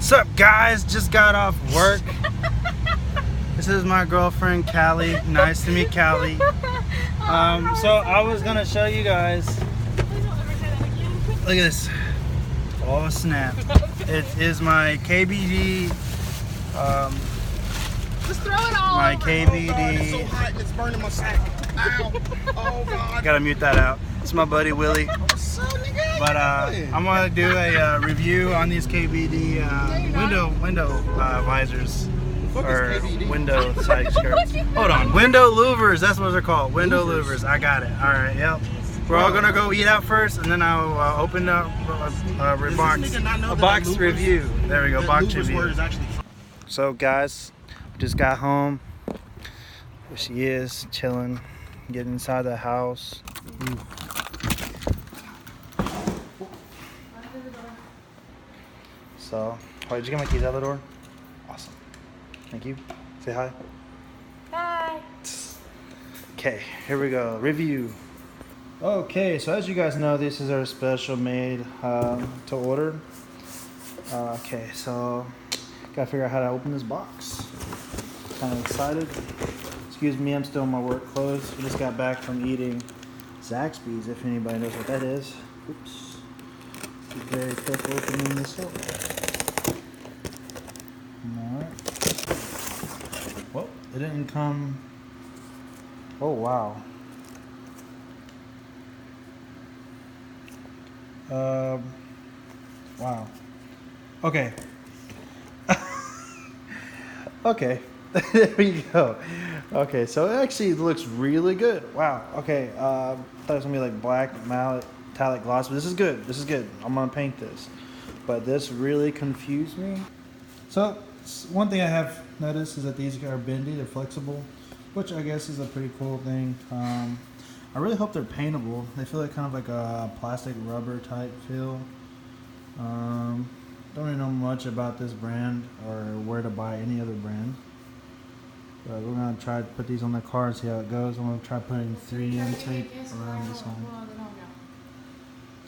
What's up, guys? Just got off work. This is my girlfriend, Callie. Nice to meet Callie. So I was gonna show you guys. Look at this. Oh snap! It is my KBD. Just throw it all My over. KBD. Oh God, it's so hot and it's burning my sack. Ow. Oh God. Gotta mute that out. It's my buddy Willie. What's up, nigga? But I'm gonna do a review on these KBD window visors or window side skirts. Hold on, window louvers. That's what they're called. Window louvers. I got it. All right. Yep. We're all gonna go eat out first, and then I'll open up a box review. There we go. Box review. So guys, just got home. There she is, chilling, getting inside the house. So, oh, did you get my keys out the door? Awesome. Thank you. Say hi. Bye. Okay, here we go. Review. Okay, so as you guys know, this is our special made to order. Okay, so gotta figure out how to open this box. Kind of excited. Excuse me, I'm still in my work clothes. We just got back from eating Zaxby's, if anybody knows what that is. Oops. Be very careful opening this up. Alright. Well, it didn't come. Oh, wow. Wow. Okay. Okay. There we go. Okay, so it actually looks really good. Wow. Okay. I thought it was gonna be like black metallic gloss, but this is good. This is good. I'm gonna paint this. But this really confused me. So one thing I have noticed is that these are bendy. They're flexible, which I guess is a pretty cool thing. I really hope they're paintable. They feel like kind of like a plastic rubber type feel. Don't really know much about this brand or where to buy any other brand. But we're gonna try to put these on the car and see how it goes. I'm gonna try putting 3M tape around this one.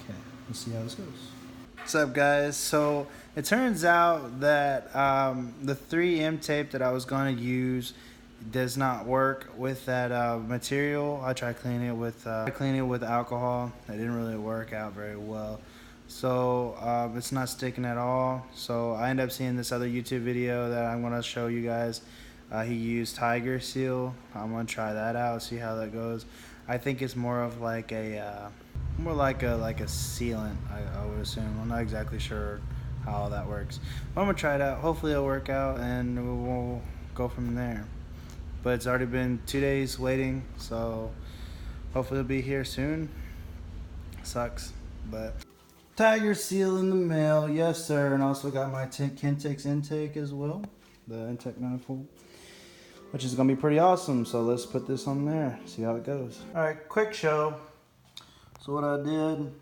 Okay, let's see how this goes. What's up, guys? So it turns out that the 3M tape that I was gonna use does not work with that material. I tried cleaning it with alcohol. It didn't really work out very well. So it's not sticking at all. So I end up seeing this other YouTube video that I'm gonna show you guys. He used Tiger Seal. I'm gonna try that out, see how that goes. I think it's more of like a sealant. I would assume. I'm not exactly sure how that works. But I'm gonna try it out. Hopefully it'll work out, and we'll go from there. But it's already been 2 days waiting, so hopefully it'll be here soon. Sucks, but. Tiger Seal in the mail, yes sir, and also got my Kintex intake as well, the intake manifold, which is gonna be pretty awesome. So let's put this on there, see how it goes. All right, quick show. So what I did,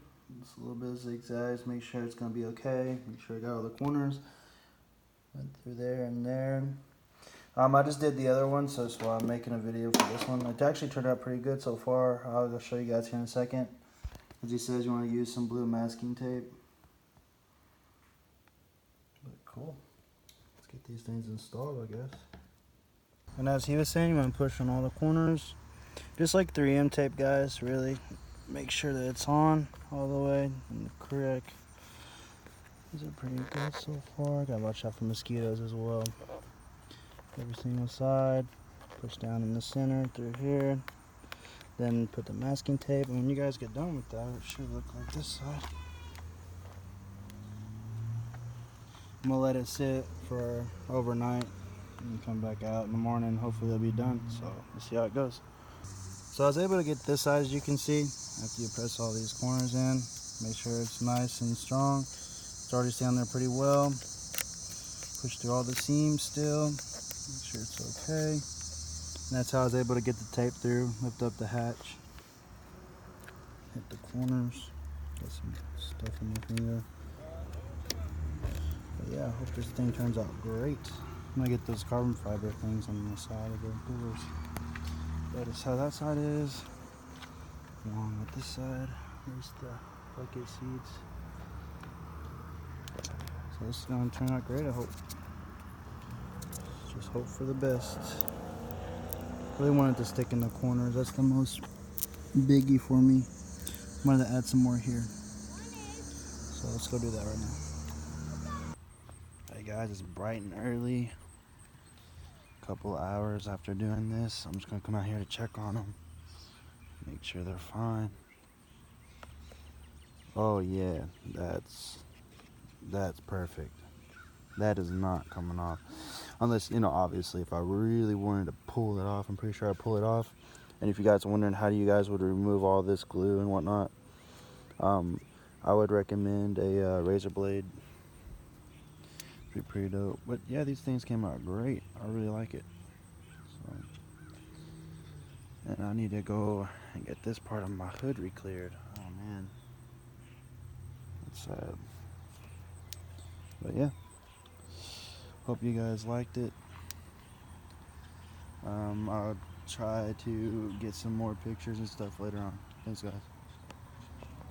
just a little bit of zigzags, make sure it's gonna be okay. Make sure I got all the corners. Went through there and there. I just did the other one, so that's why I'm making a video for this one. It actually turned out pretty good so far. I'll show you guys here in a second. As he says, you want to use some blue masking tape. But cool. Let's get these things installed, I guess. And as he was saying, you want to push on all the corners. Just like 3M tape, guys, really. Make sure that it's on all the way and correct. These are pretty good so far. Gotta watch out for mosquitoes as well. Every single side. Push down in the center through here. Then put the masking tape, and when you guys get done with that, it should look like this side. I'm gonna let it sit for overnight and come back out in the morning. Hopefully it'll be done, so let's see how it goes. So I was able to get this side, as you can see, after you press all these corners in. Make sure it's nice and strong. It's already standing there pretty well. Push through all the seams still. Make sure it's okay. And that's how I was able to get the tape through, lift up the hatch, hit the corners, got some stuff in my finger. But yeah, I hope this thing turns out great. I'm gonna get those carbon fiber things on the side of the doors. That is how that side is. Along with this side, there's the bucket seats. So So this is gonna turn out great, I hope. Just hope for the best. Really wanted to stick in the corners. That's the most biggie for me. I'm gonna add some more here. So let's go do that right now. Hey guys, it's bright and early. A couple hours after doing this, I'm just gonna come out here to check on them. Make sure they're fine. Oh yeah, that's perfect. That is not coming off. Unless, you know, obviously if I really wanted to pull it off, I'm pretty sure I'd pull it off. And if you guys are wondering how you guys would remove all this glue and whatnot, I would recommend a razor blade. Be pretty dope. But yeah, these things came out great. I really like it. So, and I need to go and get this part of my hood re-cleared. Oh man, that's sad. But yeah, hope you guys liked it. I'll try to get some more pictures and stuff later on. Thanks guys.